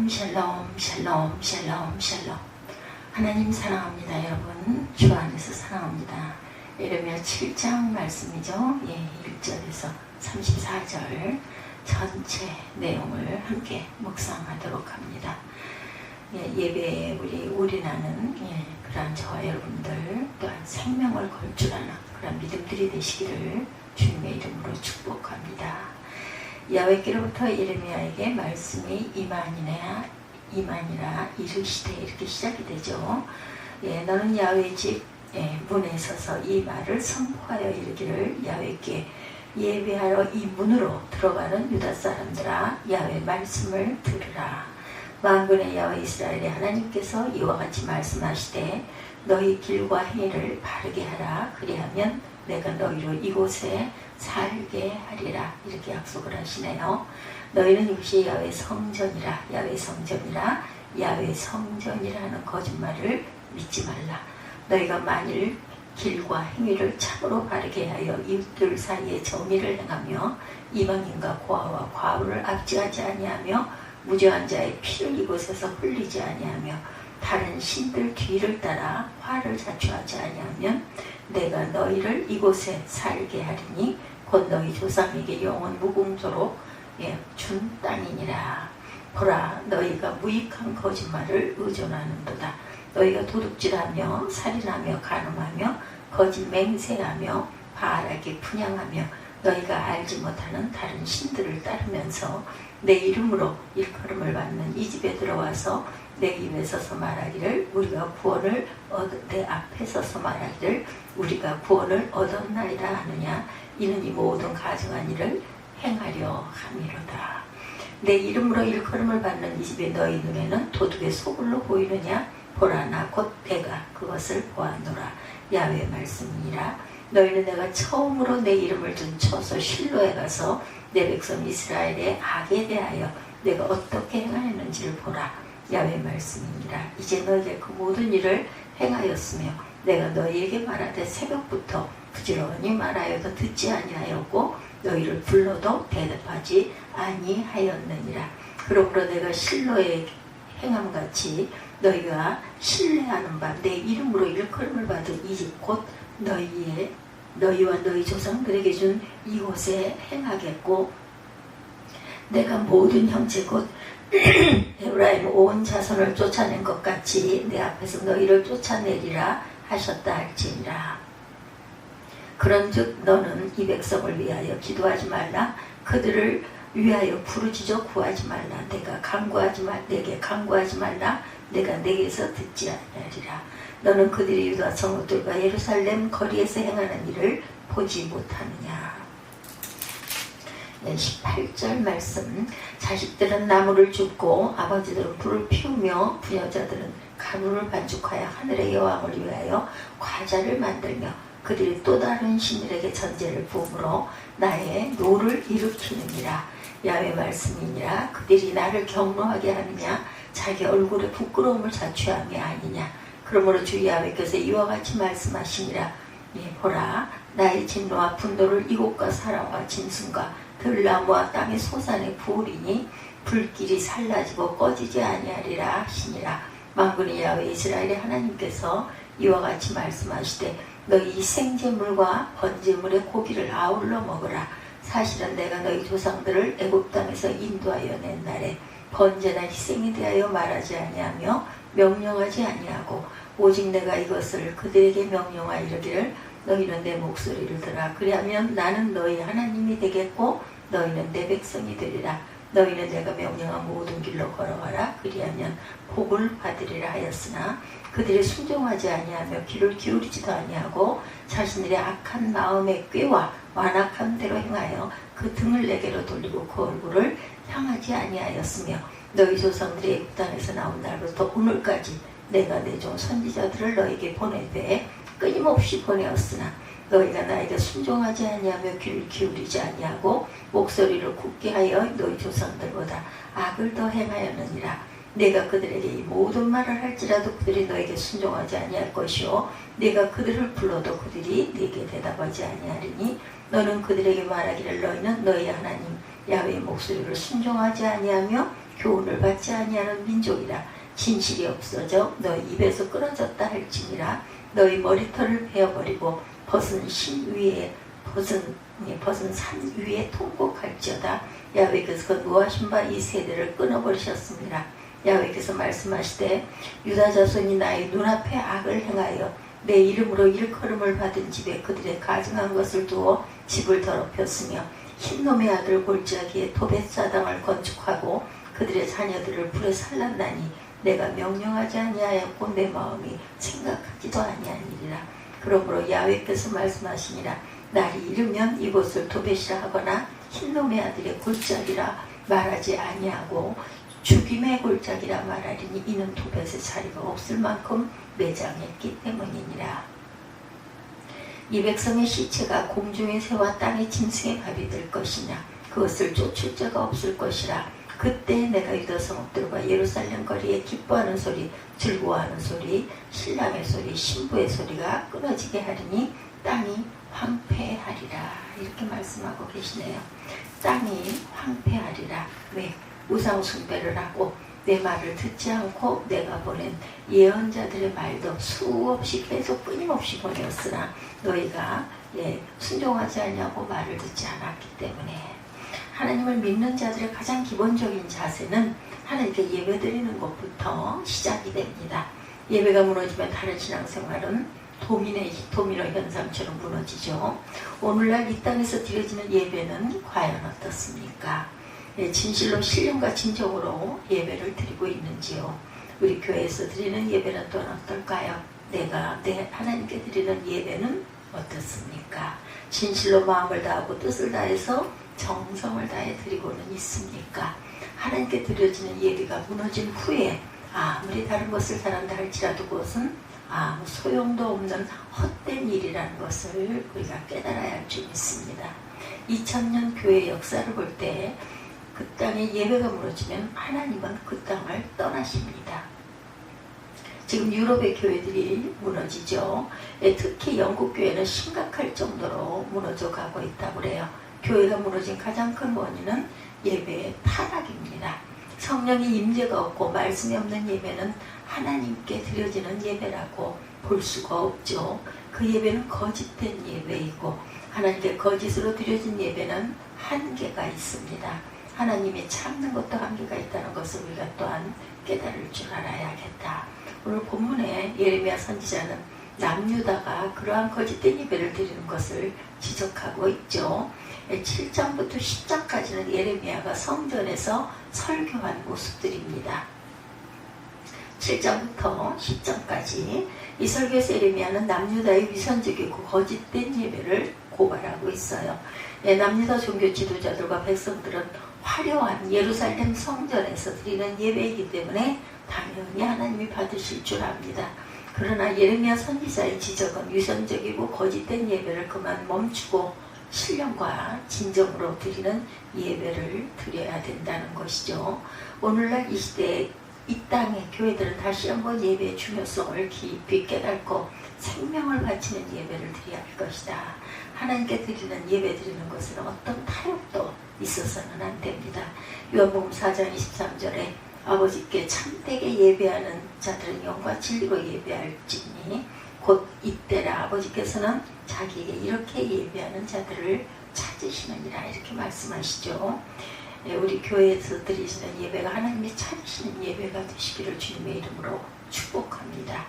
샬롬 샬롬 샬롬 샬롬 샬롬. 하나님 사랑합니다. 여러분 주 안에서 사랑합니다. 예레미야 7장 말씀이죠. 1절에서 34절 전체 내용을 함께 묵상하도록 합니다. 예배에 우리 올인하는 그러한 저와 여러분들 또한 생명을 걸출하는 그런 믿음들이 되시기를 주님의 이름으로 축복합니다. 야훼께로부터 예레미야에게 말씀이 이만이라 이르시되 이렇게 시작이 되죠. 너는 야훼 집 문에 서서 이 말을 선포하여 이르기를, 야훼께 예배하러 이 문으로 들어가는 유다 사람들아, 야훼 말씀을 들으라. 만군의 야훼 이스라엘의 하나님께서 이와 같이 말씀하시되, 너희 길과 행위를 바르게 하라. 그리하면 내가 너희로 이곳에 살게 하리라. 이렇게 약속을 하시네요. 너희는 이것이 야훼 성전이라, 야훼 성전이라, 야훼 성전이라는 거짓말을 믿지 말라. 너희가 만일 길과 행위를 참으로 바르게 하여 이웃들 사이에 정의를 행하며 이방인과 고아와 과부를 압제하지 아니하며 무죄한 자의 피를 이곳에서 흘리지 아니하며 다른 신들 뒤를 따라 화를 자초하지 아니하면 내가 너희를 이곳에 살게 하리니 곧 너희 조상에게 영원 무궁토록 준 땅이니라. 보라, 너희가 무익한 거짓말을 의존하는도다. 너희가 도둑질하며 살인하며 간음하며 거짓 맹세하며 바알에게 분향하며 너희가 알지 못하는 다른 신들을 따르면서 내 이름으로 일컬음을 받는 이 집에 들어와서 내 입에 서서 말하기를 우리가 구원을 내 앞에 서서 말하기를 우리가 구원을 얻었나이다 하느냐. 이는 이 모든 가증한 일을 행하려 함이로다. 내 이름으로 일컬음을 받는 이 집에 너희 눈에는 도둑의 소굴로 보이느냐. 보라, 나 곧 내가 그것을 보아노라. 야훼의 말씀이니라. 너희는 내가 처음으로 내 이름을 둔 처소 실로에 가서 내 백성 이스라엘의 악에 대하여 내가 어떻게 행하였는지를 보라. 야훼의 말씀이니라. 이제 너희가 그 모든 일을 행하였으며 내가 너희에게 말하되 새벽부터 부지런히 말하여도 듣지 아니하였고 너희를 불러도 대답하지 아니하였느니라. 그러므로 내가 실로에 행함같이 너희가 신뢰하는 바 내 이름으로 일컬음을 받은 이 집 곧 너희와 너희 조상들에게 준 이곳에 행하겠고 내가 모든 형제 곧 에브라임 온 자손을 쫓아낸 것 같이 내 앞에서 너희를 쫓아내리라 하셨다 할지니라. 그런즉 너는 이 백성을 위하여 기도하지 말라. 그들을 위하여 부르짖어 구하지 말라. 내게 간구하지 말라. 내가 내게서 듣지 아니하리라. 너는 그들이 유다 성읍들과 예루살렘 거리에서 행하는 일을 보지 못하느냐. 18절 말씀. 자식들은 나무를 줍고 아버지들은 불을 피우며 부녀자들은 가루를 반죽하여 하늘의 여왕을 위하여 과자를 만들며 그들이 또 다른 신들에게 전제를 부음으로 나의 노를 일으키느니라. 야훼의 말씀이니라. 그들이 나를 경노하게 하느냐. 자기 얼굴에 부끄러움을 자초함이 아니냐. 그러므로 주 야훼께서 이와 같이 말씀하시니라. 보라, 나의 진노와 분노를 이곳과 사람과 짐승과 들나무와 땅의 소산에 부으리니 불길이 살라지고 꺼지지 아니하리라 하시니라. 만군의 야훼 이스라엘의 하나님께서 이와 같이 말씀하시되 너희 생제물과 번제물의 고기를 아울러 먹으라. 사실은 내가 너희 조상들을 애굽 땅에서 인도하여 낸 날에 번제나 희생에 대하여 말하지 아니하며 명령하지 아니하고 오직 내가 이것을 그들에게 명령하여 이르기를 너희는 내 목소리를 들으라. 그리하면 나는 너희 하나님이 되겠고 너희는 내 백성이 되리라. 너희는 내가 명령한 모든 길로 걸어가라. 그리하면 복을 받으리라 하였으나 그들이 순종하지 아니하며 귀를 기울이지도 아니하고 자신들의 악한 마음의 꾀와 완악한 대로 행하여 그 등을 내게로 돌리고 그 얼굴을 향하지 아니하였으며 너희 조상들이 애굽 땅에서 나온 날부터 오늘까지 내가 내 종 선지자들을 너에게 보내되 끊임없이 보내었으나 너희가 나에게 순종하지 아니하며 귀를 기울이지 아니하고 목소리를 굳게 하여 너희 조상들보다 악을 더 행하였느니라. 내가 그들에게 이 모든 말을 할지라도 그들이 너에게 순종하지 아니할 것이요 내가 그들을 불러도 그들이 네게 대답하지 아니하리니 너는 그들에게 말하기를 너희는 너희 하나님 야훼의 목소리를 순종하지 아니하며 교훈을 받지 아니하는 민족이라. 진실이 없어져 너희 입에서 끊어졌다 할지니라. 너희 머리털을 베어버리고 벗은 산 위에 통곡할지어다. 야훼께서 거두하신 바 이 세대를 끊어버리셨습니다. 야훼께서 말씀하시되 유다 자손이 나의 눈앞에 악을 행하여 내 이름으로 일컬음을 받은 집에 그들의 가증한 것을 두어 집을 더럽혔으며 흰놈의 아들 골짜기에 도벳사당을 건축하고 그들의 자녀들을 불에 살랐나니 내가 명령하지 아니하였고 내 마음이 생각하지도 아니하니라. 그러므로 야훼께서 말씀하시니라. 날이 이르면 이곳을 도벳이라 하거나 흰놈의 아들의 골짜기라 말하지 아니하고 죽임의 골짜기라 말하리니 이는 도벳의 자리가 없을 만큼 매장했기 때문이니라. 이 백성의 시체가 공중의 새와 땅의 짐승의 밥이 될 것이냐. 그것을 쫓을 자가 없을 것이라. 그때 내가 유다 성읍들과 예루살렘 거리에 기뻐하는 소리, 즐거워하는 소리, 신랑의 소리, 신부의 소리가 끊어지게 하리니 땅이 황폐하리라. 이렇게 말씀하고 계시네요. 땅이 황폐하리라. 왜? 우상 숭배를 하고 내 말을 듣지 않고 내가 보낸 예언자들의 말도 수없이 계속 끊임없이 보내었으나 너희가 순종하지 않냐고 말을 듣지 않았기 때문에. 하나님을 믿는 자들의 가장 기본적인 자세는 하나님께 예배드리는 것부터 시작이 됩니다. 예배가 무너지면 다른 신앙생활은 도미노 현상처럼 무너지죠. 오늘날 이 땅에서 드려지는 예배는 과연 어떻습니까? 진실로 신령과 진정으로 예배를 드리고 있는지요? 우리 교회에서 드리는 예배는 또한 어떨까요? 내가 내 하나님께 드리는 예배는 어떻습니까? 진실로 마음을 다하고 뜻을 다해서 정성을 다해 드리고는 있습니까? 하나님께 드려지는 예배가 무너진 후에 아무리 다른 것을 잘한다 할지라도 그것은 아무 소용도 없는 헛된 일이라는 것을 우리가 깨달아야 할 줄 믿습니다. 2000년 교회 역사를 볼 때 그 땅에 예배가 무너지면 하나님은 그 땅을 떠나십니다. 지금 유럽의 교회들이 무너지죠. 특히 영국 교회는 심각할 정도로 무너져 가고 있다고 그래요. 교회가 무너진 가장 큰 원인은 예배의 타락입니다. 성령의 임재가 없고 말씀이 없는 예배는 하나님께 드려지는 예배라고 볼 수가 없죠. 그 예배는 거짓된 예배이고 하나님께 거짓으로 드려진 예배는 한계가 있습니다. 하나님이 참는 것도 한계가 있다는 것을 우리가 또한 깨달을 줄 알아야겠다. 오늘 본문에 예레미야 선지자는 남유다가 그러한 거짓된 예배를 드리는 것을 지적하고 있죠. 7장부터 10장까지는 예레미야가 성전에서 설교한 모습들입니다. 7장부터 10장까지 이 설교에서 예레미야는 남유다의 위선적이고 거짓된 예배를 고발하고 있어요. 남유다 종교 지도자들과 백성들은 화려한 예루살렘 성전에서 드리는 예배이기 때문에 당연히 하나님이 받으실 줄 압니다. 그러나 예레미야 선지자의 지적은 위선적이고 거짓된 예배를 그만 멈추고 신령과 진정으로 드리는 예배를 드려야 된다는 것이죠. 오늘날 이 시대에 이 땅의 교회들은 다시 한번 예배의 중요성을 깊이 깨닫고 생명을 바치는 예배를 드려야 할 것이다. 하나님께 드리는 예배 드리는 것은 어떤 타협도 있어서는 안 됩니다. 요한복음 4장 23절에 아버지께 참되게 예배하는 자들은 영과 진리로 예배할지니 곧 이때라 아버지께서는 자기에게 이렇게 예배하는 자들을 찾으시느니라 이렇게 말씀하시죠. 우리 교회에서 드리시는 예배가 하나님이 찾으시는 예배가 되시기를 주님의 이름으로 축복합니다.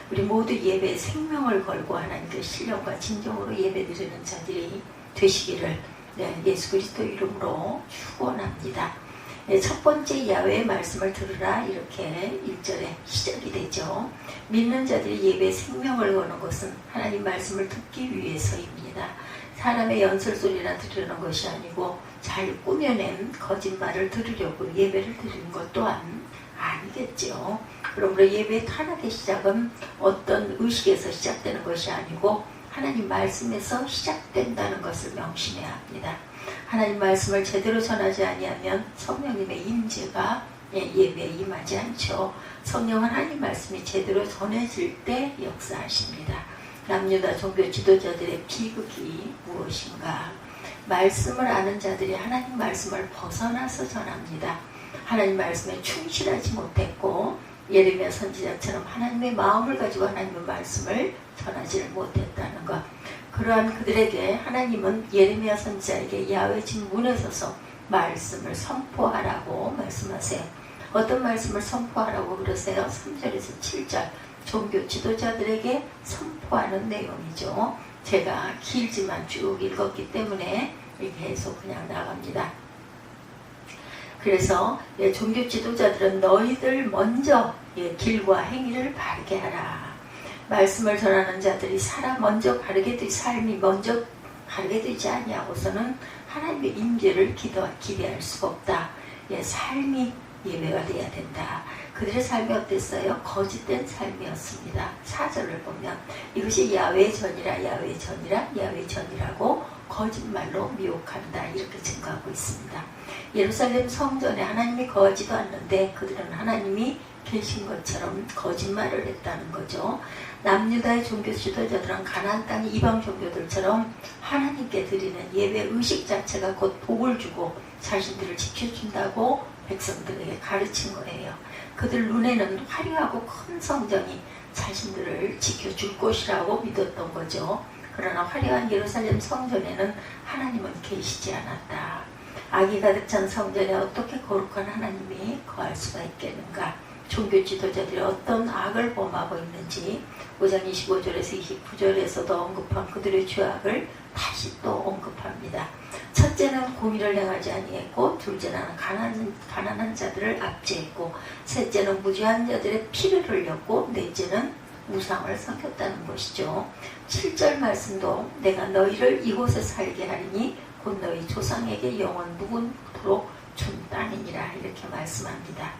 우리 모두 예배에 생명을 걸고 하나님께 신령과 진정으로 예배드리는 자들이 되시기를 예수 그리스도 이름으로 축원합니다. 첫 번째 야훼의 말씀을 들으라 이렇게 1절에 시작이 되죠. 믿는 자들이 예배에 생명을 거는 것은 하나님 말씀을 듣기 위해서입니다. 사람의 연설소리나 들으는 것이 아니고 잘 꾸며낸 거짓말을 들으려고 예배를 드리는 것 또한 아니겠죠. 그러므로 예배의 타락의 시작은 어떤 의식에서 시작되는 것이 아니고 하나님 말씀에서 시작된다는 것을 명심해야 합니다. 하나님 말씀을 제대로 전하지 아니하면 성령님의 임재가 예배에 임하지 않죠. 성령은 하나님 말씀이 제대로 전해질 때 역사하십니다. 남유다 종교 지도자들의 비극이 무엇인가? 말씀을 아는 자들이 하나님 말씀을 벗어나서 전합니다. 하나님 말씀에 충실하지 못했고 예레미야 선지자처럼 하나님의 마음을 가지고 하나님의 말씀을 전하지를 못했다는 것. 그러한 그들에게 하나님은 예레미야 선지자에게 야훼 집 문에 서서 말씀을 선포하라고 말씀하세요. 어떤 말씀을 선포하라고 그러세요? 3절에서 7절 종교 지도자들에게 선포하는 내용이죠. 제가 길지만 쭉 읽었기 때문에 계속 그냥 나갑니다. 그래서 종교 지도자들은 너희들 먼저 길과 행위를 바르게 하라. 말씀을 전하는 자들이 먼저 바르게 되지 삶이 먼저 바르게 되지 아니하고서는 하나님의 임재를 기대할 수가 없다. 삶이 예배가 돼야 된다. 그들의 삶이 어땠어요? 거짓된 삶이었습니다. 4절을 보면 이것이 야훼 전이라고 거짓말로 미혹한다 이렇게 증거하고 있습니다. 예루살렘 성전에 하나님이 거하지도 않는데 그들은 하나님이 계신 것처럼 거짓말을 했다는 거죠. 남유다의 종교 지도자들은 가나안 땅의 이방 종교들처럼 하나님께 드리는 예배 의식 자체가 곧 복을 주고 자신들을 지켜준다고 백성들에게 가르친 거예요. 그들 눈에는 화려하고 큰 성전이 자신들을 지켜줄 곳이라고 믿었던 거죠. 그러나 화려한 예루살렘 성전에는 하나님은 계시지 않았다. 악이 가득 찬 성전에 어떻게 거룩한 하나님이 거할 수가 있겠는가? 종교 지도자들이 어떤 악을 범하고 있는지 5장 25절에서 29절에서도 언급한 그들의 죄악을 다시 또 언급합니다. 첫째는 공의를 행하지 아니했고, 둘째는 가난한 자들을 압제했고, 셋째는 무죄한 자들의 피를 흘렸고, 넷째는 우상을 섬겼다는 것이죠. 7절 말씀도 내가 너희를 이곳에 살게 하리니 곧 너희 조상에게 영원 무궁토록 준 땅이니라 이렇게 말씀합니다.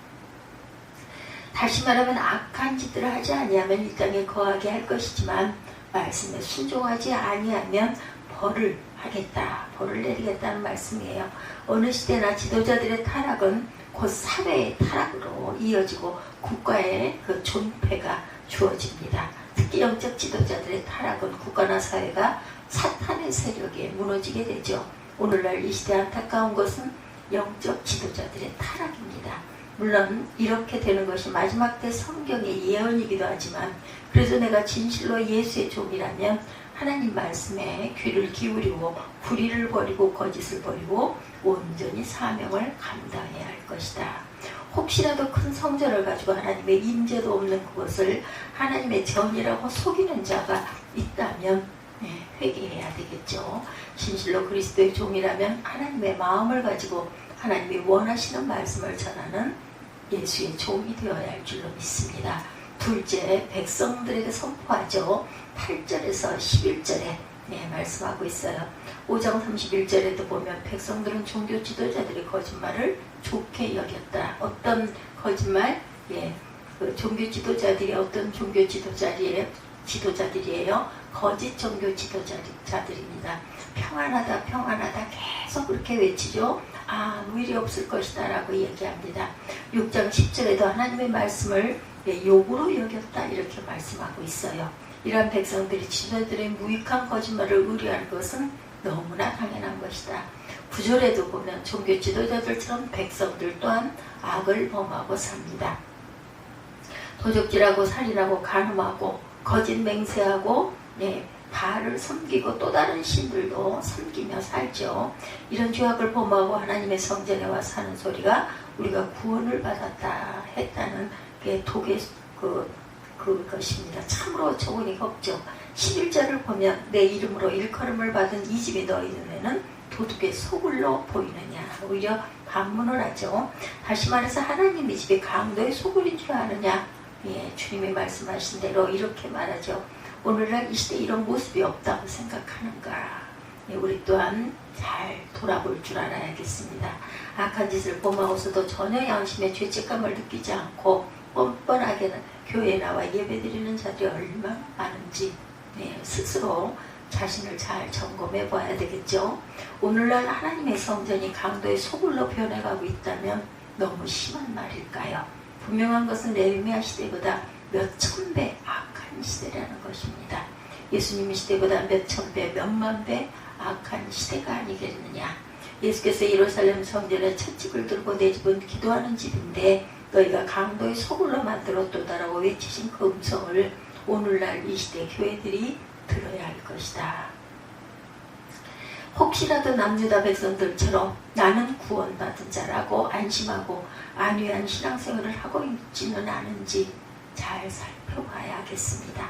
다시 말하면 악한 짓들을 하지 아니하면 이 땅에 거하게 할 것이지만 말씀에 순종하지 아니하면 벌을 하겠다, 벌을 내리겠다는 말씀이에요. 어느 시대나 지도자들의 타락은 곧 사회의 타락으로 이어지고 국가의 그 존폐가 주어집니다. 특히 영적 지도자들의 타락은 국가나 사회가 사탄의 세력에 무너지게 되죠. 오늘날 이 시대 안타까운 것은 영적 지도자들의 타락입니다. 물론 이렇게 되는 것이 마지막 때 성경의 예언이기도 하지만 그래서 내가 진실로 예수의 종이라면 하나님 말씀에 귀를 기울이고 불의를 버리고 거짓을 버리고 온전히 사명을 감당해야 할 것이다. 혹시라도 큰 성전을 가지고 하나님의 임재도 없는 그것을 하나님의 전이라고 속이는 자가 있다면 회개해야 되겠죠. 진실로 그리스도의 종이라면 하나님의 마음을 가지고 하나님이 원하시는 말씀을 전하는 예수의 종이 되어야 할 줄로 믿습니다. 둘째, 백성들에게 선포하죠. 8절에서 11절에 말씀하고 있어요. 5장 31절에도 보면 백성들은 종교 지도자들의 거짓말을 좋게 여겼다. 어떤 거짓말? 그 종교 지도자들이 어떤 종교 지도자들이에요? 거짓 종교 지도자들입니다. 평안하다 평안하다 계속 그렇게 외치죠. 아무 일이 없을 것이다 라고 얘기합니다. 6장 10절에도 하나님의 말씀을 욕으로 여겼다 이렇게 말씀하고 있어요. 이러한 백성들이 지도자들의 무익한 거짓말을 의뢰하는 것은 너무나 당연한 것이다. 9절에도 보면 종교 지도자들처럼 백성들 또한 악을 범하고 삽니다. 도적질하고 살인하고 간음하고 거짓 맹세하고 바알을 섬기고 또 다른 신들도 섬기며 살죠. 이런 죄악을 범하고 하나님의 성전에 와 사는 소리가 우리가 구원을 받았다 했다는 게 독의 그것입니다. 참으로 어처구니가 없죠. 11절을 보면 내 이름으로 일컬음을 받은 이 집이 너희 눈에는 도둑의 소굴로 보이느냐. 오히려 반문을 하죠. 다시 말해서 하나님의 집이 강도의 소굴인 줄 아느냐. 주님이 말씀하신 대로 이렇게 말하죠. 오늘날 이 시대에 이런 모습이 없다고 생각하는가. 우리 또한 잘 돌아볼 줄 알아야겠습니다. 악한 짓을 범하고서도 전혀 양심의 죄책감을 느끼지 않고 뻔뻔하게 교회에 나와 예배드리는 자들이 얼마나 많은지 스스로 자신을 잘 점검해 봐야 되겠죠. 오늘날 하나님의 성전이 강도의 소굴로 변해가고 있다면 너무 심한 말일까요? 분명한 것은 레위기야 시대보다 몇천 배 악한 시대라는 것입니다. 예수님의 시대보다 몇천 배, 몇만 배 악한 시대가 아니겠느냐. 예수께서 예루살렘 성전에 채찍을 들고 내 집은 기도하는 집인데 너희가 강도의 소굴로 만들었도다라고 외치신 그 음성을 오늘날 이 시대 교회들이 들어야 할 것이다. 혹시라도 남유다 백성들처럼 나는 구원받은 자라고 안심하고 안위한 신앙생활을 하고 있지는 않은지 잘 살펴봐야겠습니다.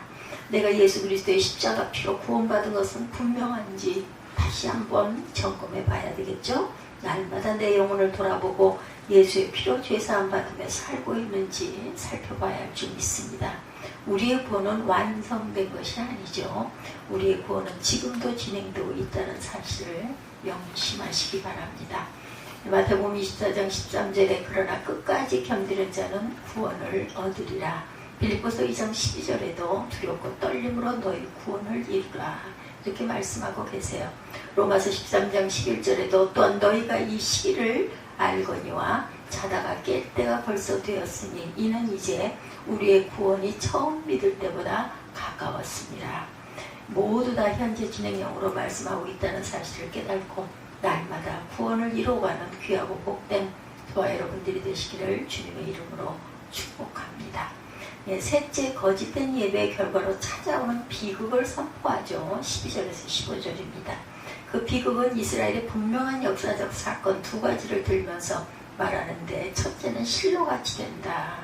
내가 예수 그리스도의 십자가 피로 구원받은 것은 분명한지 다시 한번 점검해 봐야 되겠죠. 날마다 내 영혼을 돌아보고 예수의 피로 죄사함 받으며 살고 있는지 살펴봐야 할 줄 믿습니다. 우리의 구원은 완성된 것이 아니죠. 우리의 구원은 지금도 진행되고 있다는 사실을 명심하시기 바랍니다. 마태복음 24장 13절에 그러나 끝까지 견디는 자는 구원을 얻으리라. 빌립보서 2장 12절에도 두렵고 떨림으로 너희 구원을 이루라. 이렇게 말씀하고 계세요. 로마서 13장 11절에도 또한 너희가 이 시기를 알거니와 자다가 깰 때가 벌써 되었으니 이는 이제 우리의 구원이 처음 믿을 때보다 가까웠습니다. 모두 다 현재 진행형으로 말씀하고 있다는 사실을 깨닫고 날마다 구원을 이루어가는 귀하고 복된 저와 여러분들이 되시기를 주님의 이름으로 축복합니다. 셋째, 거짓된 예배의 결과로 찾아오는 비극을 선포하죠. 12절에서 15절입니다. 그 비극은 이스라엘의 분명한 역사적 사건 두 가지를 들면서 말하는데 첫째는 실로같이 된다.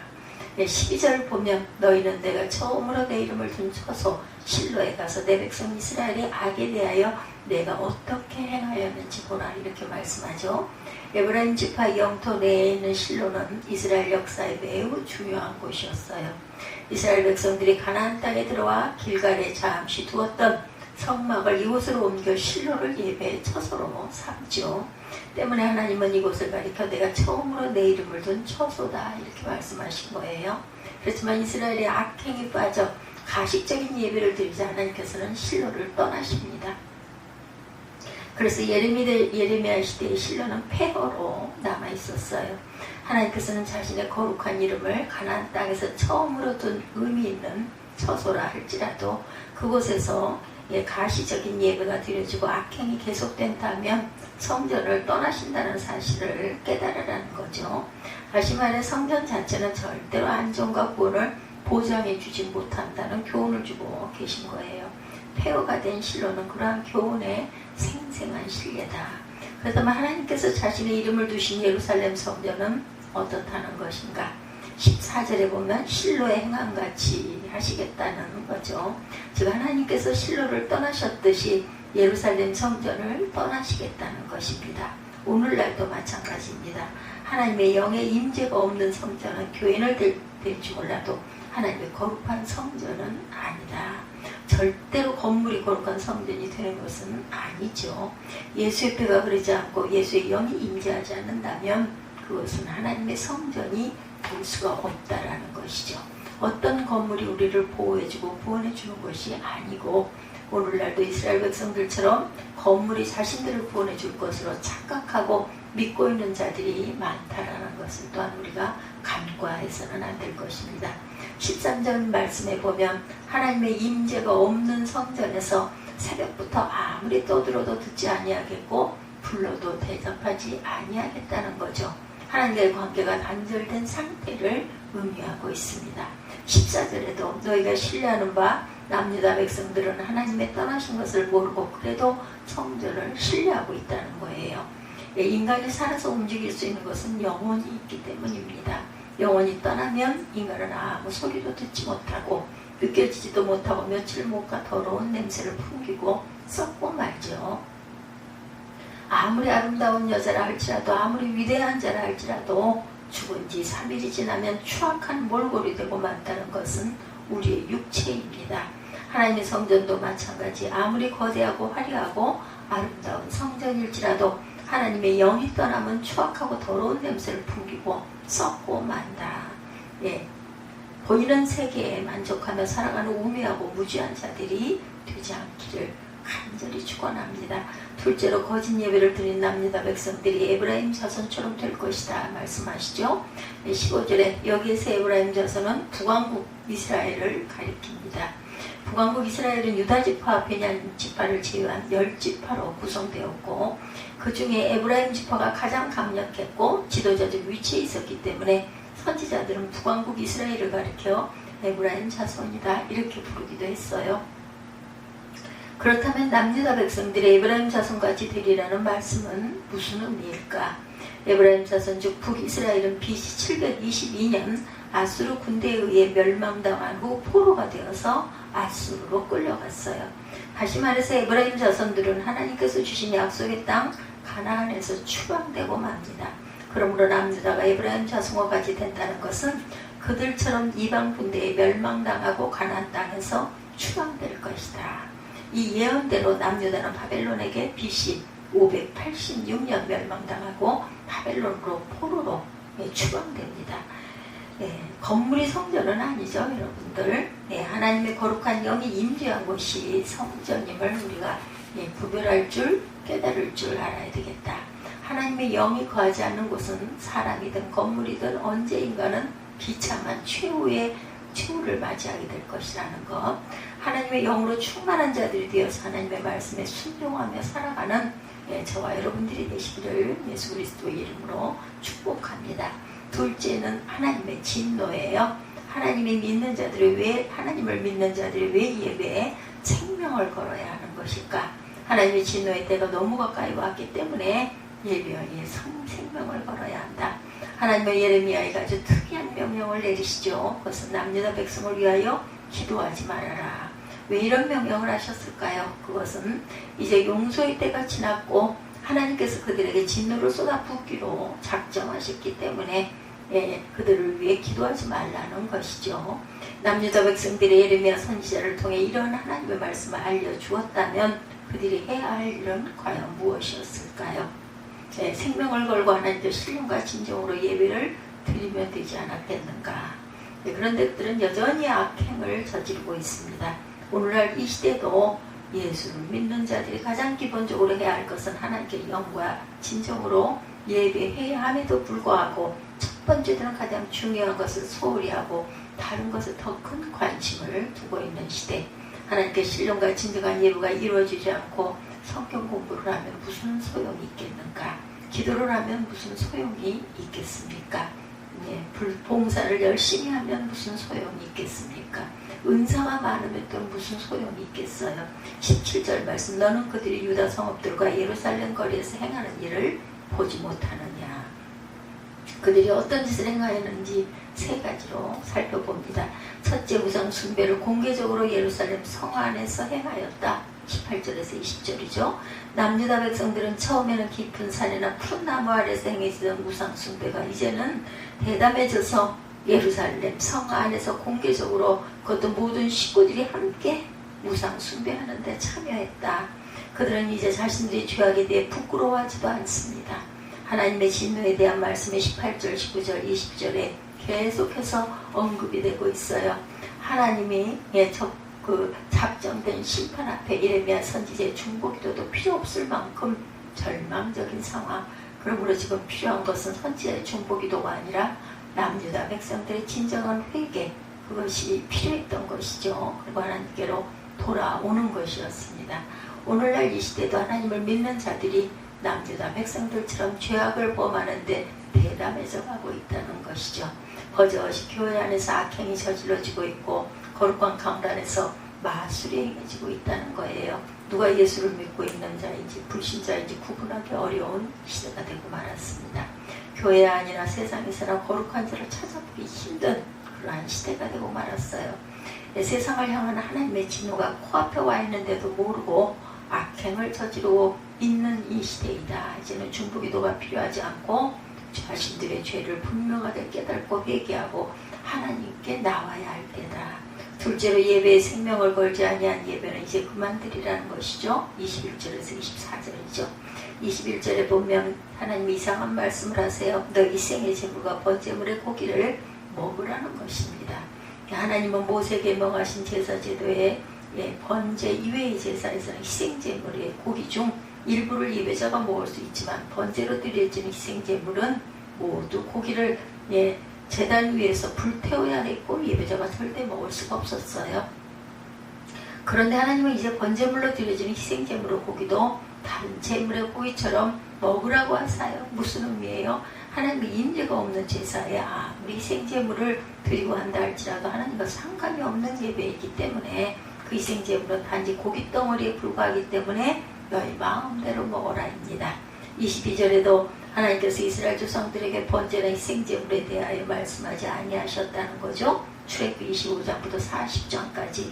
12절을 보면 너희는 내가 처음으로 내 이름을 둔 처소 실로에 가서 내 백성 이스라엘의 악에 대하여 내가 어떻게 행하였는지 보라 이렇게 말씀하죠. 에브라임 지파 영토 내에 있는 실로는 이스라엘 역사에 매우 중요한 곳이었어요. 이스라엘 백성들이 가나안 땅에 들어와 길갈에 잠시 두었던 성막을 이곳으로 옮겨 실로를 예배의 처소로 삼죠. 때문에 하나님은 이곳을 가리켜 내가 처음으로 내 이름을 둔 처소다 이렇게 말씀하신 거예요. 그렇지만 이스라엘의 악행에 빠져 가식적인 예배를 드리자 하나님께서는 실로를 떠나십니다. 그래서 예레미야 시대의 실로는 폐허로 남아있었어요. 하나님께서는 자신의 거룩한 이름을 가나안 땅에서 처음으로 둔 의미 있는 처소라 할지라도 그곳에서 가시적인 예배가 드려지고 악행이 계속된다면 성전을 떠나신다는 사실을 깨달으라는 거죠. 다시 말해 성전 자체는 절대로 안전과 구원을 보장해 주지 못한다는 교훈을 주고 계신 거예요. 폐허가 된 실로는 그러한 교훈의 생생한 실례다. 그렇다면 하나님께서 자신의 이름을 두신 예루살렘 성전은 어떻다는 것인가? 14절에 보면 실로의 행함같이 하시겠다는 거죠. 즉 하나님께서 실로를 떠나셨듯이 예루살렘 성전을 떠나시겠다는 것입니다. 오늘날도 마찬가지입니다. 하나님의 영의 임재가 없는 성전은 교인을 될지 몰라도 하나님의 거룩한 성전은 아니다. 절대로 건물이 거룩한 성전이 되는 것은 아니죠. 예수의 뼈가 흐르지 않고 예수의 영이 임재하지 않는다면 그것은 하나님의 성전이 될 수가 없다라는 것이죠. 어떤 건물이 우리를 보호해주고 구원해주는 것이 아니고 오늘날도 이스라엘 백성들처럼 건물이 자신들을 구원해줄 것으로 착각하고 믿고 있는 자들이 많다라는 것을 또한 우리가 간과해서는 안 될 것입니다. 13절 말씀에 보면 하나님의 임재가 없는 성전에서 새벽부터 아무리 떠들어도 듣지 아니하겠고 불러도 대답하지 아니하겠다는 거죠. 하나님과의 관계가 단절된 상태를 의미하고 있습니다. 14절에도 너희가 신뢰하는 바 남유다 백성들은 하나님의 떠나신 것을 모르고 그래도 성전을 신뢰하고 있다는 거예요. 인간이 살아서 움직일 수 있는 것은 영혼이 있기 때문입니다. 영혼이 떠나면 인간은 아무 소리도 듣지 못하고 느껴지지도 못하고 며칠 못 가 더러운 냄새를 풍기고 썩고 말죠. 아무리 아름다운 여자라 할지라도 아무리 위대한 자라 할지라도 죽은 지 3일이 지나면 추악한 몰골이 되고 만다는 것은 우리의 육체입니다. 하나님의 성전도 마찬가지 아무리 거대하고 화려하고 아름다운 성전일지라도 하나님의 영이 떠나면 추악하고 더러운 냄새를 풍기고 썩고 만다. 보이는 세계에 만족하며 살아가는 우매하고 무지한 자들이 되지 않기를 간절히 축원합니다. 둘째로 거짓 예배를 드린 남유다 백성들이 에브라임 자손처럼 될 것이다 말씀하시죠. 15절에 여기에서 에브라임 자손은 북왕국 이스라엘을 가리킵니다. 북왕국 이스라엘은 유다지파, 베냐민 지파를 제외한 10지파로 구성되었고 그 중에 에브라임 지파가 가장 강력했고 지도자적 위치에 있었기 때문에 선지자들은 북왕국 이스라엘을 가리켜 에브라임 자손이다 이렇게 부르기도 했어요. 그렇다면 남유다 백성들의 에브라임 자손같이 되리라는 말씀은 무슨 의미일까? 에브라임 자손 즉 북이스라엘은 BC 722년 아수르 군대에 의해 멸망당한 후 포로가 되어서 아수르로 끌려갔어요. 다시 말해서 에브라임 자손들은 하나님께서 주신 약속의 땅 가나안에서 추방되고 맙니다. 그러므로 남유다가 에브라임 자손과 같이 된다는 것은 그들처럼 이방 군대에 멸망당하고 가나안 땅에서 추방될 것이다. 이 예언대로 남유다는 바벨론에게 BC 586년 멸망당하고 바벨론으로 포로로 추방됩니다. 건물이 성전은 아니죠, 여러분들. 하나님의 거룩한 영이 임재한 곳이 성전임을 우리가 구별할 줄, 깨달을 줄 알아야 되겠다. 하나님의 영이 거하지 않는 곳은 사람이든 건물이든 언제인가는 비참한 최후를 맞이하게 될 것이라는 것. 하나님의 영으로 충만한 자들이 되어서 하나님의 말씀에 순종하며 살아가는 저와 여러분들이 되시기를 예수 그리스도의 이름으로 축복합니다. 둘째는 하나님의 진노예요. 하나님을 믿는 자들이 왜 예배에 생명을 걸어야 하는 것일까? 하나님의 진노의 때가 너무 가까이 왔기 때문에 예배에 생명을 걸어야 한다. 하나님의 예레미야에게 아주 특이한 명령을 내리시죠. 그것은 남유다 백성을 위하여 기도하지 말아라. 왜 이런 명령을 하셨을까요? 그것은 이제 용서의 때가 지났고 하나님께서 그들에게 진노를 쏟아붓기로 작정하셨기 때문에 그들을 위해 기도하지 말라는 것이죠. 남유다 백성들의 예레미야 선지자를 통해 이런 하나님의 말씀을 알려주었다면 그들이 해야 할 일은 과연 무엇이었을까요? 생명을 걸고 하나님께 신령과 진정으로 예배를 드리면 되지 않았겠는가. 그런데 그들은 여전히 악행을 저지르고 있습니다. 오늘날 이 시대도 예수를 믿는 자들이 가장 기본적으로 해야 할 것은 하나님께 영과 진정으로 예배해야 함에도 불구하고 첫 번째로는 가장 중요한 것을 소홀히 하고 다른 것에 더 큰 관심을 두고 있는 시대. 하나님께 신령과 진정한 예배가 이루어지지 않고 성경 공부를 하면 무슨 소용이 있겠는가? 기도를 하면 무슨 소용이 있겠습니까? 봉사를 열심히 하면 무슨 소용이 있겠습니까? 은사가 많으면 또 무슨 소용이 있겠어요? 17절 말씀 너는 그들이 유다 성읍들과 예루살렘 거리에서 행하는 일을 보지 못하느냐. 그들이 어떤 짓을 행하였는지 세 가지로 살펴봅니다. 첫째, 우상 숭배를 공개적으로 예루살렘 성 안에서 행하였다. 18절에서 20절이죠. 남유다 백성들은 처음에는 깊은 산이나 푸른 나무 아래서 행해지던 우상 숭배가 이제는 대담해져서 예루살렘 성 안에서 공개적으로 그것도 모든 식구들이 함께 우상 숭배하는 데 참여했다. 그들은 이제 자신들이 죄악에 대해 부끄러워하지도 않습니다. 하나님의 진노에 대한 말씀이 18절, 19절, 20절에 계속해서 언급이 되고 있어요. 하나님이 작정된 심판 앞에 예레미야 선지자의 중보기도도 필요 없을 만큼 절망적인 상황. 그러므로 지금 필요한 것은 선지자의 중보기도가 아니라 남유다 백성들의 진정한 회개, 그것이 필요했던 것이죠. 그리고 하나님께로 돌아오는 것이었습니다. 오늘날 이 시대도 하나님을 믿는 자들이 남유다 백성들처럼 죄악을 범하는데 대담해져 가고 있다는 것이죠. 버젓이 교회 안에서 악행이 저질러지고 있고 거룩한 강단에서 마술이 행해지고 있다는 거예요. 누가 예수를 믿고 있는 자인지 불신자인지 구분하기 어려운 시대가 되고 말았습니다. 교회 아니라 세상에서나 거룩한 자를 찾아보기 힘든 그러한 시대가 되고 말았어요. 세상을 향한 하나님의 진노가 코앞에 와 있는데도 모르고 악행을 저지르고 있는 이 시대이다. 이제는 중보기도가 필요하지 않고 자신들의 죄를 분명하게 깨닫고 회개하고 하나님께 나와야 할 때다. 둘째로 예배에 생명을 걸지 아니한 예배는 이제 그만두리라는 것이죠. 21절에서 24절이죠. 21절에 보면 하나님이 이상한 말씀을 하세요. 너 이생의 제물과 번제물의 고기를 먹으라는 것입니다. 하나님은 모세에게 명하신 제사 제도에 번제 이외의 제사에서는 희생제물의 고기 중 일부를 예배자가 먹을 수 있지만 번제로 드려지는 희생제물은 모두 고기를 제단 위에서 불태워야 했고 예배자가 절대 먹을 수가 없었어요. 그런데 하나님은 이제 번제물로 드려지는 희생제물의 고기도 다른 제물의 고기처럼 먹으라고 하사요. 무슨 의미예요? 하나님의 임재가 없는 제사에 아무리 희생제물을 드리고 한다 할지라도 하나님과 상관이 없는 예배이기 때문에 그 희생제물은 단지 고깃덩어리에 불과하기 때문에 너희 마음대로 먹어라입니다. 22절에도 하나님께서 이스라엘 조상들에게 번제나 희생제물에 대하여 말씀하지 아니하셨다는 거죠. 출애굽기 25장부터 40장까지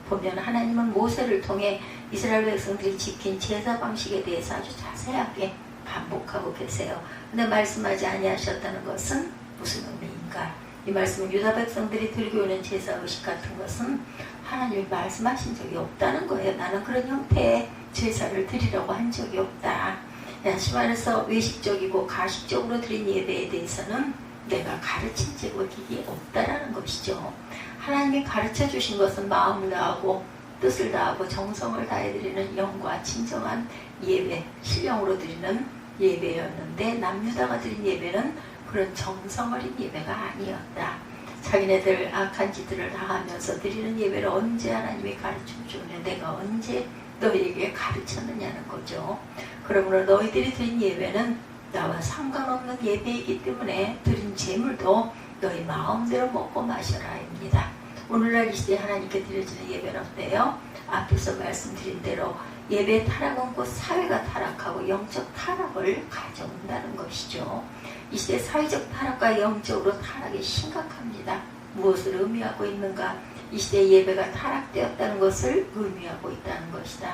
보면 하나님은 모세를 통해 이스라엘 백성들이 지킨 제사 방식에 대해서 아주 자세하게 반복하고 계세요. 근데 말씀하지 아니하셨다는 것은 무슨 의미인가? 이 말씀은 유다 백성들이 들고 오는 제사 의식 같은 것은 하나님이 말씀하신 적이 없다는 거예요. 나는 그런 형태의 제사를 드리려고 한 적이 없다. 다시 말해서 외식적이고 가식적으로 드린 예배에 대해서는 내가 가르친 적이 없다라는 것이죠. 하나님이 가르쳐 주신 것은 마음을 다하고 뜻을 다하고 정성을 다해 드리는 영과 진정한 예배, 신령으로 드리는 예배였는데 남유다가 드린 예배는 그런 정성 어린 예배가 아니었다. 자기네들 악한 짓들을 다 하면서 드리는 예배를 언제 하나님이 가르쳐 주는데 내가 언제 너희에게 가르쳤느냐는 거죠. 그러므로 너희들이 드린 예배는 나와 상관없는 예배이기 때문에 드린 제물도 너희 마음대로 먹고 마셔라입니다. 오늘날 이 시대에 하나님께 드려지는 예배는 어때요? 앞에서 말씀드린 대로 예배 타락은 곧 사회가 타락하고 영적 타락을 가져온다는 것이죠. 이 시대 사회적 타락과 영적으로 타락이 심각합니다. 무엇을 의미하고 있는가? 이 시대 예배가 타락되었다는 것을 의미하고 있다는 것이다.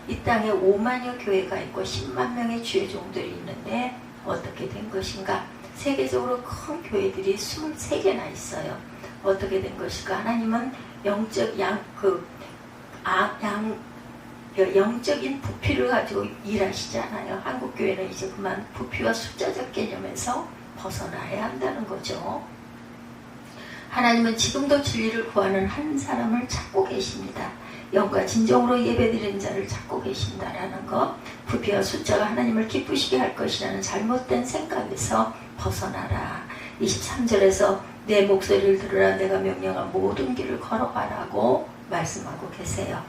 이 땅에 5만여 교회가 있고 10만 명의 주의 종들이 있는데 어떻게 된 것인가? 세계적으로 큰 교회들이 23개나 있어요. 어떻게 된 것일까? 하나님은 영적인 부피를 가지고 일하시지 않아요. 한국교회는 이제 그만 부피와 숫자적 개념에서 벗어나야 한다는 거죠. 하나님은 지금도 진리를 구하는 한 사람을 찾고 계십니다. 영과 진정으로 예배드리는 자를 찾고 계신다라는 것, 부피와 숫자가 하나님을 기쁘시게 할 것이라는 잘못된 생각에서 벗어나라. 23절에서 내 목소리를 들으라 내가 명령한 모든 길을 걸어가라고 말씀하고 계세요.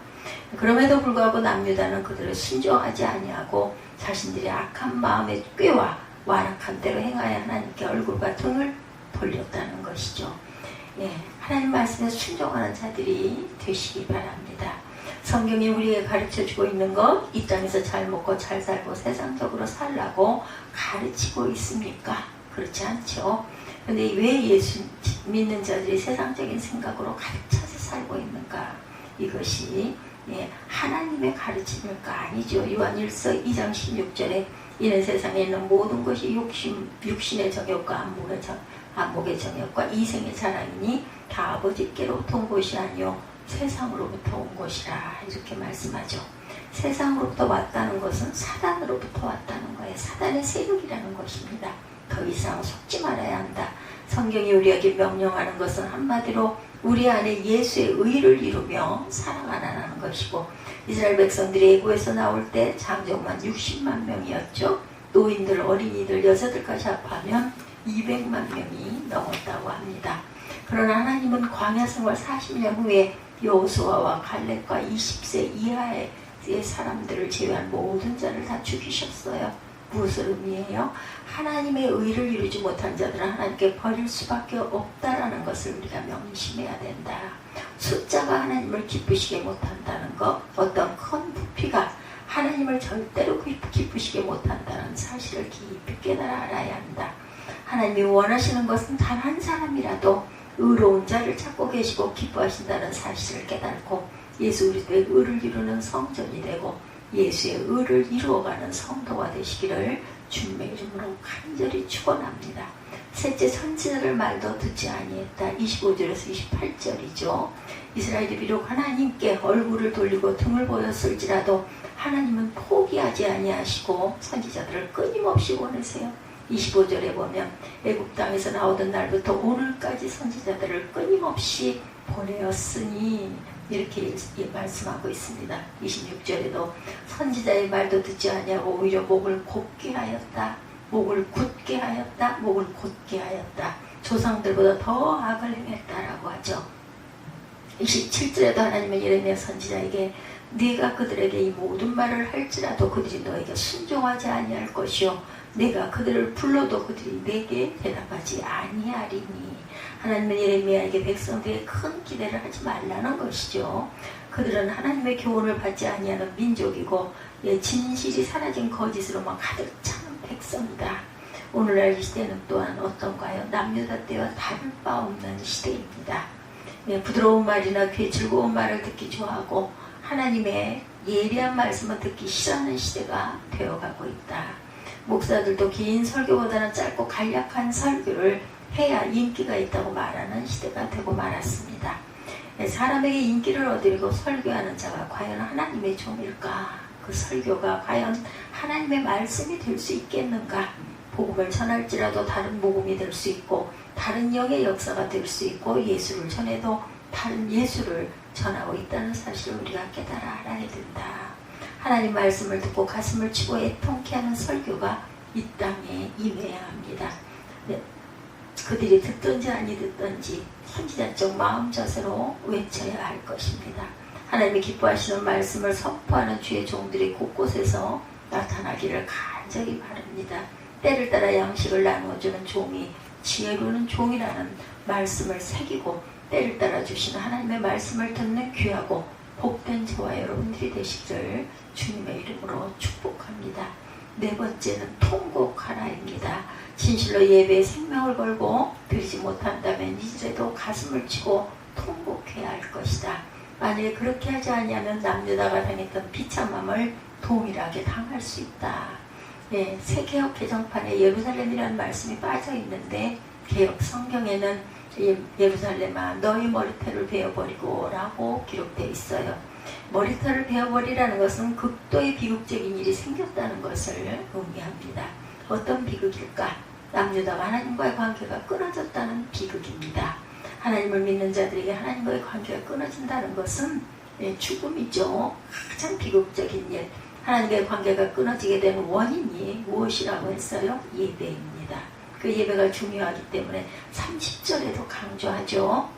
그럼에도 불구하고 남유다는 그들을 순종하지 아니하고 자신들의 악한 마음의 꾀와 완악한 대로 행하여 하나님께 얼굴과 등을 돌렸다는 것이죠. 하나님 말씀에 순종하는 자들이 되시기 바랍니다. 성경이 우리에게 가르쳐주고 있는 것, 이 땅에서 잘 먹고 잘 살고 세상적으로 살라고 가르치고 있습니까? 그렇지 않죠. 근데 왜 예수 믿는 자들이 세상적인 생각으로 가르쳐서 살고 있는가? 이것이 하나님의 가르침일까? 아니죠. 요한일서 2장 16절에 이는 세상에 있는 모든 것이 육신의 정욕과 안목의 정욕과 이생의 자랑이니 다 아버지께로부터 온 것이 아니요 세상으로부터 온 것이라 이렇게 말씀하죠. 세상으로부터 왔다는 것은 사단으로부터 왔다는 거예요. 사단의 세력이라는 것입니다. 더 이상 속지 말아야 한다. 성경이 우리에게 명령하는 것은 한마디로 우리 안에 예수의 의를 이루며 살아가라는 것이고, 이스라엘 백성들이 애굽에서 나올 때 장정만 60만 명이었죠. 노인들, 어린이들, 여자들까지 합하면 200만 명이 넘었다고 합니다. 그러나 하나님은 광야 생활 40년 후에 여호수아와 갈렙과 20세 이하의 사람들을 제외한 모든 자를 다 죽이셨어요. 무엇을 의미해요? 하나님의 의를 이루지 못한 자들은 하나님께 버릴 수밖에 없다라는 것을 우리가 명심해야 된다. 숫자가 하나님을 기쁘시게 못한다는 것, 어떤 큰 부피가 하나님을 절대로 기쁘시게 못한다는 사실을 깊이 깨달아 알아야 한다. 하나님이 원하시는 것은 단 한 사람이라도 의로운 자를 찾고 계시고 기뻐하신다는 사실을 깨닫고 예수 그리스도의 의를 이루는 성전이 되고 예수의 의를 이루어가는 성도가 되시기를 주님의 이름으로 간절히 축원합니다. 셋째, 선지자들 말도 듣지 아니했다. 25절에서 28절이죠. 이스라엘이 비록 하나님께 얼굴을 돌리고 등을 보였을지라도 하나님은 포기하지 아니하시고 선지자들을 끊임없이 보내세요. 25절에 보면 애굽 땅에서 나오던 날부터 오늘까지 선지자들을 끊임없이 보내었으니 이렇게 말씀하고 있습니다. 26절에도 선지자의 말도 듣지 아니하고 오히려 목을 곱게 하였다. 목을 굳게 하였다. 목을 곧게 하였다. 조상들보다 더 악을 행했다라고 하죠. 27절에도 하나님은 예레미야 선지자에게 네가 그들에게 이 모든 말을 할지라도 그들이 너에게 순종하지 아니할 것이요 내가 그들을 불러도 그들이 내게 대답하지 아니하리니. 하나님은 예레미야에게 백성들에게 큰 기대를 하지 말라는 것이죠. 그들은 하나님의 교훈을 받지 아니하는 민족이고 진실이 사라진 거짓으로만 가득 찬 백성이다. 오늘날 이 시대는 또한 어떤가요? 남유다 때와 다를 바 없는 시대입니다. 부드러운 말이나 귀에 즐거운 말을 듣기 좋아하고 하나님의 예리한 말씀을 듣기 싫어하는 시대가 되어가고 있다. 목사들도 긴 설교보다는 짧고 간략한 설교를 해야 인기가 있다고 말하는 시대가 되고 말았습니다. 사람에게 인기를 얻으려고 설교하는 자가 과연 하나님의 종일까? 그 설교가 과연 하나님의 말씀이 될 수 있겠는가? 복음을 전할지라도 다른 복음이 될 수 있고 다른 영의 역사가 될 수 있고 예수를 전해도 다른 예수를 전하고 있다는 사실을 우리가 깨달아 알아야 된다. 하나님 말씀을 듣고 가슴을 치고 애통케 하는 설교가 이 땅에 임해야 합니다. 네. 그들이 듣든지 아니 듣든지 선지자적 마음 자세로 외쳐야 할 것입니다. 하나님이 기뻐하시는 말씀을 선포하는 주의 종들이 곳곳에서 나타나기를 간절히 바랍니다. 때를 따라 양식을 나누어주는 종이 지혜로운 종이라는 말씀을 새기고 때를 따라 주시는 하나님의 말씀을 듣는 귀하고 복된 저와 여러분들이 되시기를 주님의 이름으로 축복합니다. 네 번째는 통곡하라입니다. 진실로 예배에 생명을 걸고 드리지 못한다면 이제라도 가슴을 치고 통곡해야 할 것이다. 만약에 그렇게 하지 아니하면 남유다가 당했던 비참함을 동일하게 당할 수 있다. 네, 새 개혁 개정판에 예루살렘이라는 말씀이 빠져 있는데 개혁 성경에는 예루살렘아 너희 머리털을 베어버리고 라고 기록되어 있어요. 머리털을 베어버리라는 것은 극도의 비극적인 일이 생겼다는 것을 의미합니다. 어떤 비극일까? 남유다가 하나님과의 관계가 끊어졌다는 비극입니다. 하나님을 믿는 자들에게 하나님과의 관계가 끊어진다는 것은 죽음이죠. 가장 비극적인 일. 하나님과의 관계가 끊어지게 되는 원인이 무엇이라고 했어요? 예배입니다. 그 예배가 중요하기 때문에 30절에도 강조하죠.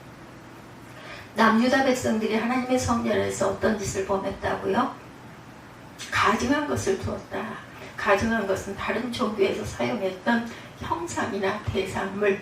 남유다 백성들이 하나님의 성전에서 어떤 짓을 범했다고요? 가증한 것을 두었다. 가증한 것은 다른 종교에서 사용했던 형상이나 대상물,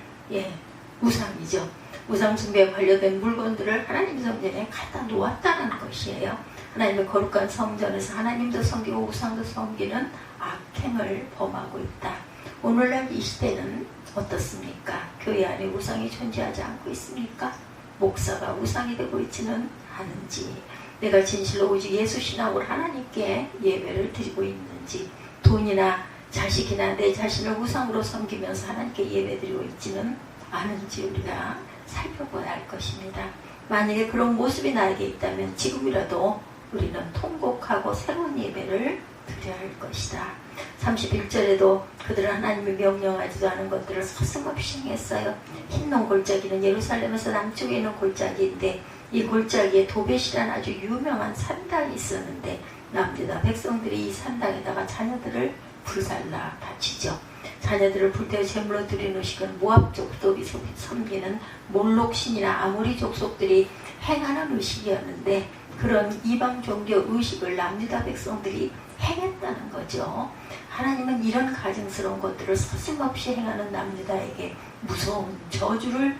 우상이죠. 우상 숭배에 관련된 물건들을 하나님 성전에 갖다 놓았다는 것이에요. 하나님의 거룩한 성전에서 하나님도 섬기고 우상도 섬기는 악행을 범하고 있다. 오늘날 이 시대는 어떻습니까? 교회 안에 우상이 존재하지 않고 있습니까? 목사가 우상이 되고 있지는 않은지, 내가 진실로 오직 예수 신앙으로 하나님께 예배를 드리고 있는지, 돈이나 자식이나 내 자신을 우상으로 섬기면서 하나님께 예배 드리고 있지는 않은지 우리가 살펴봐야 할 것입니다. 만약에 그런 모습이 나에게 있다면 지금이라도 우리는 통곡하고 새로운 예배를 드려야 할 것이다. 31절에도 그들은 하나님이 명령하지도 않은 것들을 서슴없이 행했어요. 흰농 골짜기는 예루살렘에서 남쪽에 있는 골짜기인데 이 골짜기에 도벳이라는 아주 유명한 산당이 있었는데 남유다 백성들이 이 산당에다가 자녀들을 불살라 바치죠. 자녀들을 불태워 제물로 드리는 의식은 모압 족속이 섬기는 몰록신이나 아모리 족속들이 행하는 의식이었는데 그런 이방 종교 의식을 남유다 백성들이 행했다는 거죠. 하나님은 이런 가증스러운 것들을 서슴없이 행하는 남유다에게 무서운 저주를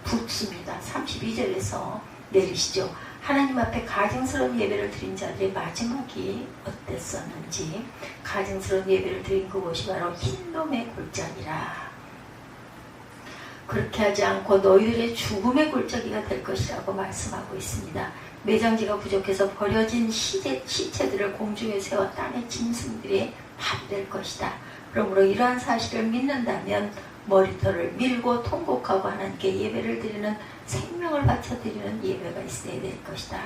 붓습니다. 32절에서 내리시죠. 하나님 앞에 가증스러운 예배를 드린 자들의 마지막이 어땠었는지, 가증스러운 예배를 드린 그곳이 바로 흰놈의 골짜기라. 그렇게 하지 않고 너희들의 죽음의 골짜기가 될 것이라고 말씀하고 있습니다. 매장지가 부족해서 버려진 시체들을 공중에 세워 땅의 짐승들이 밥이 될 것이다. 그러므로 이러한 사실을 믿는다면 머리털을 밀고 통곡하고 하나님께 예배를 드리는, 생명을 바쳐드리는 예배가 있어야 될 것이다.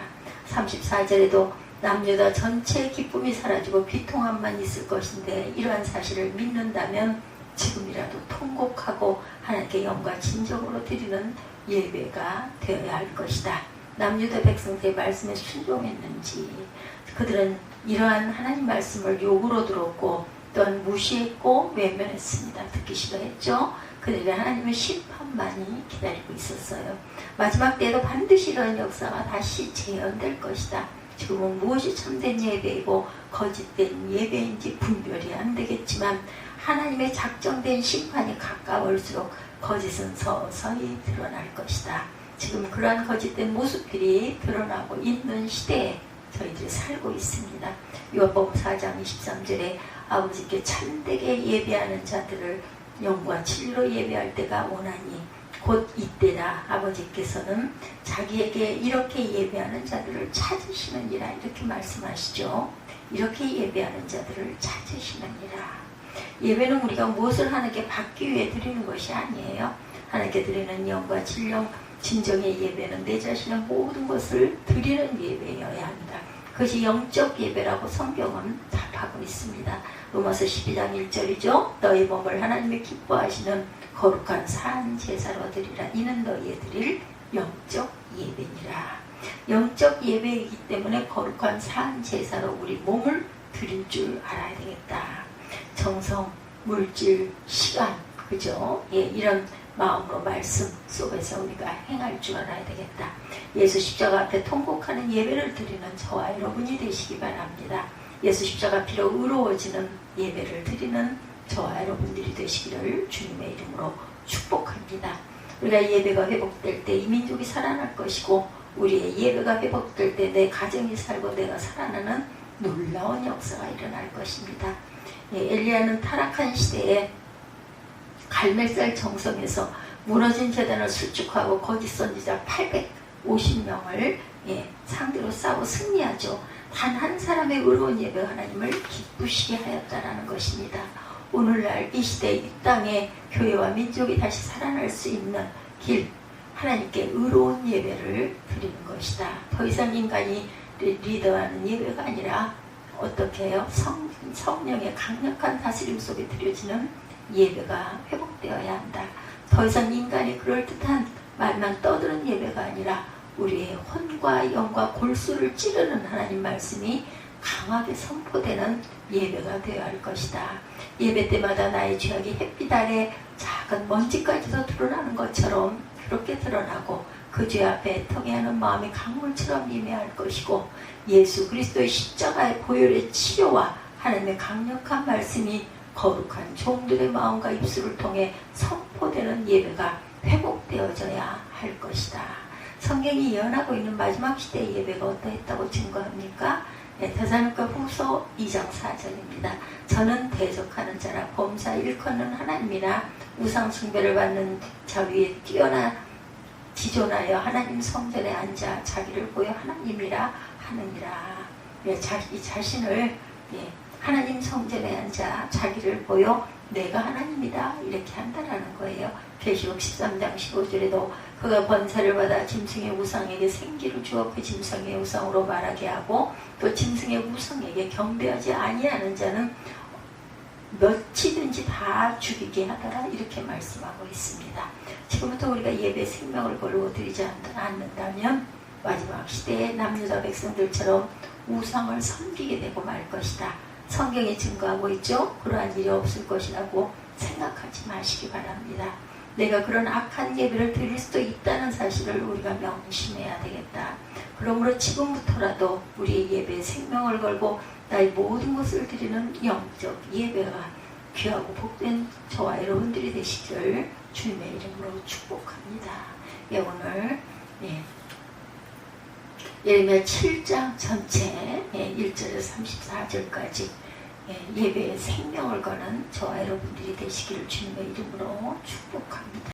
34절에도 남유다 전체의 기쁨이 사라지고 비통함만 있을 것인데 이러한 사실을 믿는다면 지금이라도 통곡하고 하나님께 영과 진정으로 드리는 예배가 되어야 할 것이다. 남유다 백성들의 말씀에 순종했는지, 그들은 이러한 하나님 말씀을 욕으로 들었고 또한 무시했고 외면했습니다. 듣기 싫어했죠. 그들에게 하나님의 심판만이 기다리고 있었어요. 마지막 때에도 반드시 이런 역사가 다시 재현될 것이다. 지금은 무엇이 참된 예배이고 거짓된 예배인지 분별이 안 되겠지만 하나님의 작정된 심판이 가까울수록 거짓은 서서히 드러날 것이다. 지금 그러한 거짓된 모습들이 드러나고 있는 시대에 저희들이 살고 있습니다. 요한복음 4장 23절에 아버지께 참되게 예배하는 자들을 영과 진리로 예배할 때가 오나니 곧 이때라 아버지께서는 자기에게 이렇게 예배하는 자들을 찾으시느니라 이렇게 말씀하시죠. 이렇게 예배하는 자들을 찾으시느니라. 예배는 우리가 무엇을 하나님께 받기 위해 드리는 것이 아니에요. 하나님께 드리는 영과 진정의 예배는 내 자신의 모든 것을 드리는 예배여야 합니다. 그것이 영적 예배라고 성경은 답하고 있습니다. 로마서 12장 1절이죠. 너희 몸을 하나님의 기뻐하시는 거룩한 산 제사로 드리라. 이는 너희의 드릴 영적 예배니라. 영적 예배이기 때문에 거룩한 산 제사로 우리 몸을 드릴 줄 알아야 되겠다. 정성, 물질, 시간, 그죠? 예, 이런 마음으로 말씀 속에서 우리가 행할 줄 알아야 되겠다. 예수 십자가 앞에 통곡하는 예배를 드리는 저와 여러분이 되시기 바랍니다. 예수 십자가 피로 의로워지는 예배를 드리는 저와 여러분들이 되시기를 주님의 이름으로 축복합니다. 우리가 예배가 회복될 때 이 민족이 살아날 것이고 우리의 예배가 회복될 때 내 가정이 살고 내가 살아나는 놀라운 역사가 일어날 것입니다. 예, 엘리야는 타락한 시대에 갈멜살 정성에서 무너진 재단을 수축하고 거짓 선지자 850명을 상대로 싸워 승리하죠. 단 한 사람의 의로운 예배 하나님을 기쁘시게 하였다라는 것입니다. 오늘날 이 시대 이 땅에 교회와 민족이 다시 살아날 수 있는 길, 하나님께 의로운 예배를 드리는 것이다. 더 이상 인간이 리더하는 예배가 아니라 어떻게 해요? 성령의 강력한 다스림 속에 드려지는 예배가 회복되어야 한다. 더 이상 인간이 그럴듯한 말만 떠드는 예배가 아니라 우리의 혼과 영과 골수를 찌르는 하나님 말씀이 강하게 선포되는 예배가 되어야 할 것이다. 예배 때마다 나의 죄악이 햇빛 아래 작은 먼지까지도 드러나는 것처럼 그렇게 드러나고 그 죄 앞에 애통해 하는 마음이 강물처럼 임해할 것이고 예수 그리스도의 십자가의 보혈의 치료와 하나님의 강력한 말씀이 거룩한 종들의 마음과 입술을 통해 선포되는 예배가 회복되어져야 할 것이다. 성경이 예언하고 있는 마지막 시대의 예배가 어떠했다고 증거합니까? 데살로니가 후서 2장 4절입니다. 저는 대적하는 자나 범사 일컫는 하나님이나 우상 숭배를 받는 자 위에 뛰어나 지존하여 하나님 성전에 앉아 자기를 보여 하나님이라 하느니라. 자기 자신을 하나님 성전에 앉아 자기를 보여 내가 하나님이다 이렇게 한다라는 거예요. 계시록 13장 15절에도 그가 번사를 받아 짐승의 우상에게 생기를 주어 그 짐승의 우상으로 말하게 하고 또 짐승의 우상에게 경배하지 아니하는 자는 몇이든지 다 죽이게 하더라 이렇게 말씀하고 있습니다. 지금부터 우리가 예배 생명을 걸고 드리지 않는다면 마지막 시대의 남유다 백성들처럼 우상을 섬기게 되고 말 것이다. 성경이 증거하고 있죠. 그러한 일이 없을 것이라고 생각하지 마시기 바랍니다. 내가 그런 악한 예배를 드릴 수도 있다는 사실을 우리가 명심해야 되겠다. 그러므로 지금부터라도 우리의 예배에 생명을 걸고 나의 모든 것을 드리는 영적 예배가 귀하고 복된 저와 여러분들이 되시기를 주님의 이름으로 축복합니다. 오늘 예레미야 7장 전체 1절에서 34절까지 예배에 생명을 거는 저와 여러분들이 되시기를 주님의 이름으로 축복합니다.